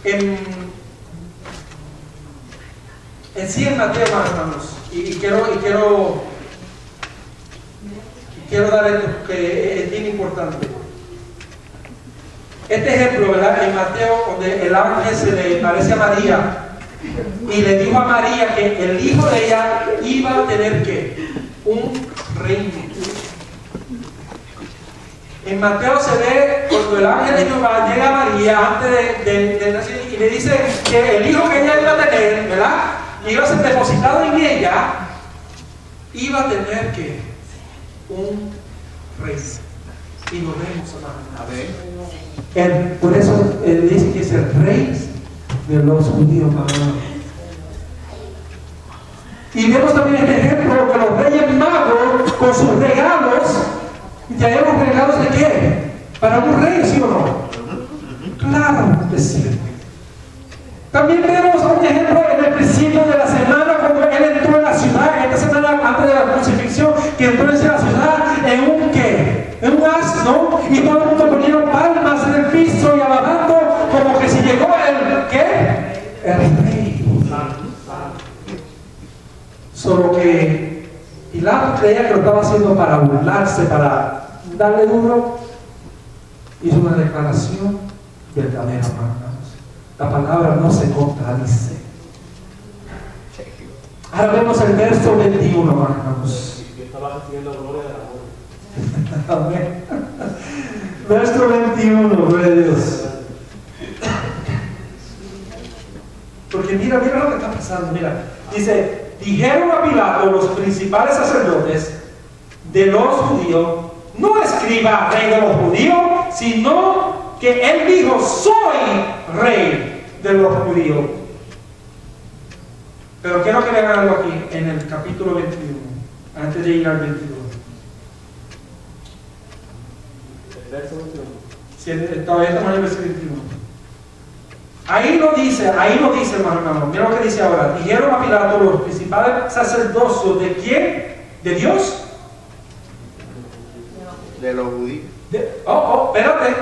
En Mateo, hermanos, y quiero dar esto que es bien importante. Este ejemplo, ¿verdad? En Mateo, donde el ángel se le parece a María y le dijo a María que el hijo de ella iba a tener ¿qué? Un reino. En Mateo se ve cuando el ángel de Jehová llega a María antes de nacer y le dice que el hijo que ella iba a tener, ¿verdad? Iba a ser depositado en ella, iba a tener que un rey. Y lo vemos, hermano. Por eso él dice que es el rey de los judíos, hermano. Y vemos también este ejemplo de los reyes magos con sus regalos. ¿Traemos regalos de qué? ¿Para un rey, sí o no? Claro que sí. También vemos un ejemplo en el principio de la semana, cuando él entró en la ciudad, esta semana antes de la crucifixión, que entró en la ciudad en un ¿qué? En un asno, y todo el mundo poniendo palmas en el piso y alabando como que si llegó el ¿qué? El rey. Solo que Pilato creía que lo estaba haciendo para burlarse, para darle duro. Hizo una declaración verdadera, hermanos. La palabra no se contradice. Ahora vemos el verso 21, hermanos. Que estaba recibiendo gloria de la muerte. Amén. Verso 21, gloria a Dios. Porque mira lo que está pasando. Mira, dice: dijeron a Pilato los principales sacerdotes de los judíos: no escriba rey de los judíos, sino que él dijo: soy rey de los judíos. Pero quiero que vean algo aquí en el capítulo 21, antes de ir al 22. El verso 21. Sí, todavía estamos en el verso 21. Ahí lo dice, hermano. Mira lo que dice ahora. Dijeron a Pilato los principales sacerdocios de quién? ¿De Dios? De los judíos. Espérate.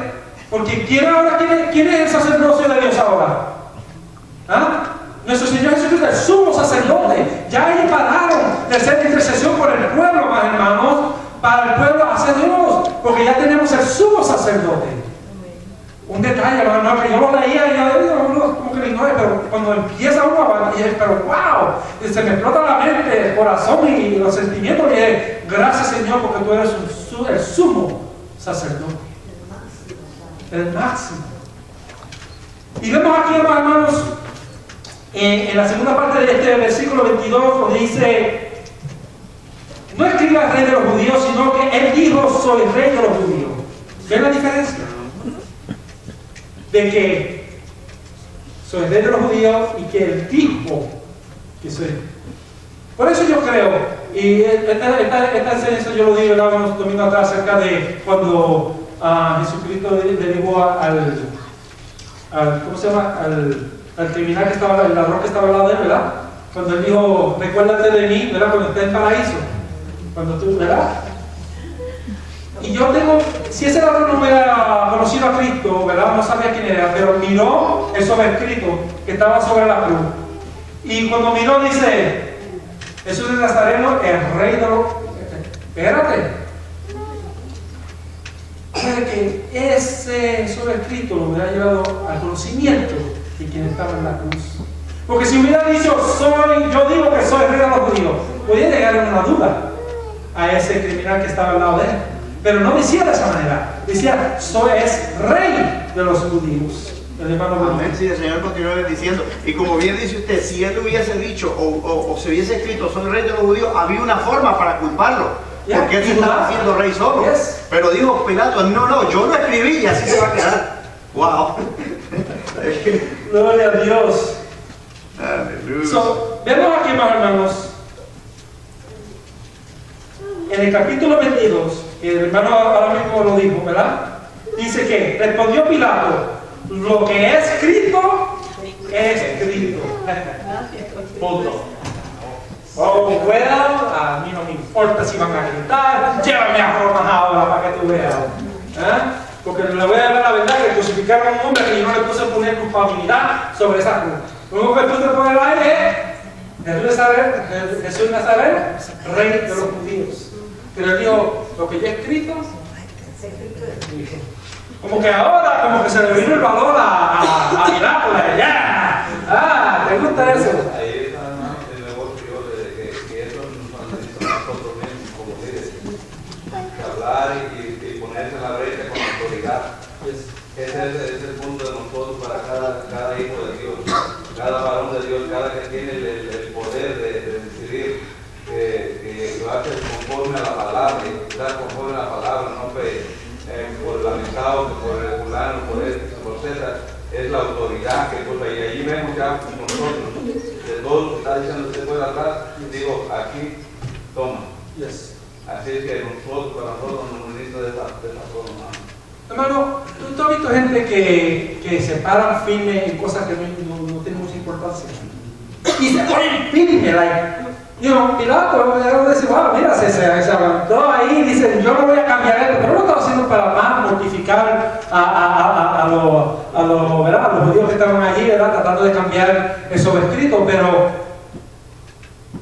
Porque ¿quién es el sacerdocio de Dios ahora? ¿Ah? Nuestro Señor Jesucristo, el sumo cuando empieza uno a batir, pero wow, se me explota la mente, el corazón y los sentimientos, y dije, gracias Señor, porque tú eres el sumo sacerdote, el máximo. Y vemos aquí, hermanos, en la segunda parte de este versículo 22, donde dice, no escriba rey de los judíos, sino que él dijo, soy rey de los judíos. ¿Ven la diferencia? De que soy rey de los judíos y que él dijo que soy. Por eso yo creo, y esta enseñanza yo lo dije unos domingos atrás acerca de cuando Jesucristo le dijo ¿cómo se llama? Al criminal que estaba, el ladrón que estaba al lado de él, ¿verdad? Cuando él dijo, recuérdate de mí, ¿verdad? Cuando estés en paraíso. Cuando tú, ¿verdad? Y yo tengo, si ese ladrón no hubiera conocido a Cristo, ¿verdad? No sabía quién era, pero miró el sobrescrito que estaba sobre la cruz. Y cuando miró dice, Jesús de Nazareno, el rey de los... Espérate. Puede que ese sobrescrito lo hubiera llevado al conocimiento de quien estaba en la cruz. Porque si hubiera dicho, yo digo que soy rey de los judíos, podía llegar a una duda a ese criminal que estaba al lado de él. Pero no decía de esa manera. Decía, es rey de los judíos. El hermano Amén. Sí, el Señor continúa diciendo. Y como bien dice usted, si él hubiese dicho o se hubiese escrito, soy rey de los judíos, había una forma para culparlo. Porque él se estaba haciendo rey solo. Pero dijo Pilato, no, yo lo escribí y así se va a quedar. ¡Wow! Gloria a Dios. Aleluya. Vemos aquí, hermanos, en el capítulo 22, el hermano ahora mismo lo dijo, ¿verdad? Dice que respondió Pilato, lo que es escrito, es escrito. Punto. Oh, well, a mí no me importa si van a gritar, llévame a Roma ahora para que tú veas. Porque le voy a dar la verdad que crucificaron a un hombre que yo no le puse a poner culpabilidad sobre esa cruz. Lo único que puse por el aire es Jesús Nazareno, rey de los judíos. Pero él dijo, lo que yo he escrito, como que ahora, como que se le vino el valor a Pilato, ya. ¿Te gusta eso? Ahí está el negocio que eso nos necesita nosotros mismos como líderes. Hablar y ponerse en la brecha con autoridad. Ese es el punto de nosotros para cada hijo de Dios, cada varón de Dios, cada que tiene el poder de decidir que va a ser conforme a la palabra, y estar conforme a la palabra, no por el amistad, por el fulano, por este, por Z, es la autoridad que pues, y allí vemos ya nosotros, de todo lo que está diciendo usted por atrás, digo, aquí, toma. Yes. Así es que para nosotros nos necesita de esa forma. Hermano, ¿tú has visto gente que se paran firme en cosas que no tienen mucha importancia? Y se ponen firme, Pilato dice, wow, mira, se aguantó ahí, dice, yo no voy a cambiar esto, pero lo estaba haciendo para más mortificar a los judíos que estaban allí, ¿verdad? Tratando de cambiar el sobrescrito, pero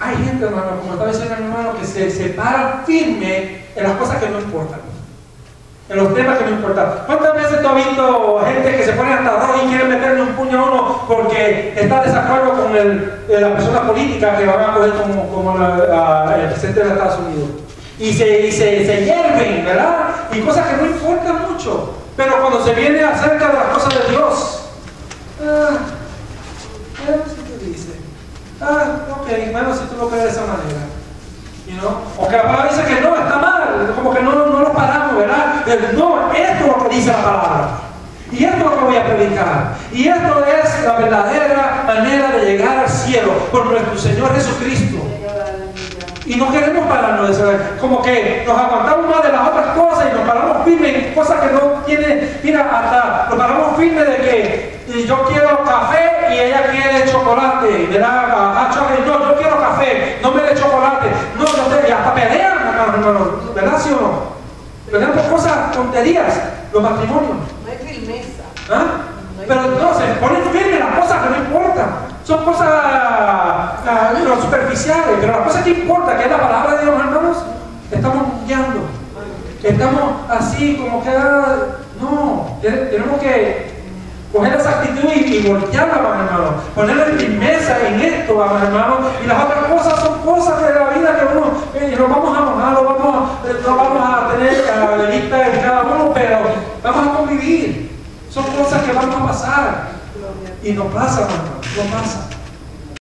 hay gente, hermano, como estaba diciendo mi hermano, que se paran firme en las cosas que no importan. En los temas que no importan. ¿Cuántas veces tú has visto gente que se pone hasta rojo y quiere meterle un puño a uno porque está de desacuerdo con la persona política que van a coger como el presidente de Estados Unidos? Y se hierven, ¿verdad? Y cosas que no importan mucho. Pero cuando se viene acerca de las cosas de Dios, ¿qué es lo que dice? Ok, bueno, si tú lo crees de esa manera. O que la palabra dice que no, está mal, como que no lo paramos, ¿verdad? No, esto es lo que dice la palabra. Y esto es lo que voy a predicar. Y esto es la verdadera manera de llegar al cielo por nuestro Señor Jesucristo. Y no queremos pararnos de eso. Como que nos aguantamos más de las otras cosas y nos paramos firmes en cosas que no tienen, mira, hasta nos paramos firmes de que yo quiero café y ella quiere chocolate, ¿verdad? No, yo quiero café, no me dé chocolate, no, y hasta pelean, hermano, ¿verdad? ¿Sí o no? Pelean por cosas, tonterías, los matrimonios. No hay firmeza. Pero no, se ponen firmes las cosas que no importan. Son cosas superficiales, pero las cosas que importan, que es la palabra de Dios, hermanos, estamos guiando. Estamos así como que, no, tenemos que coger esa actitud y voltearla, hermano. hermano. Ponerle firmeza en esto, hermano. Y las otras cosas son cosas de la vida que uno, lo vamos a amar, no vamos a tener la lista en cada uno, pero vamos a convivir. Son cosas que vamos a pasar. Y no pasa, hermano, no pasa.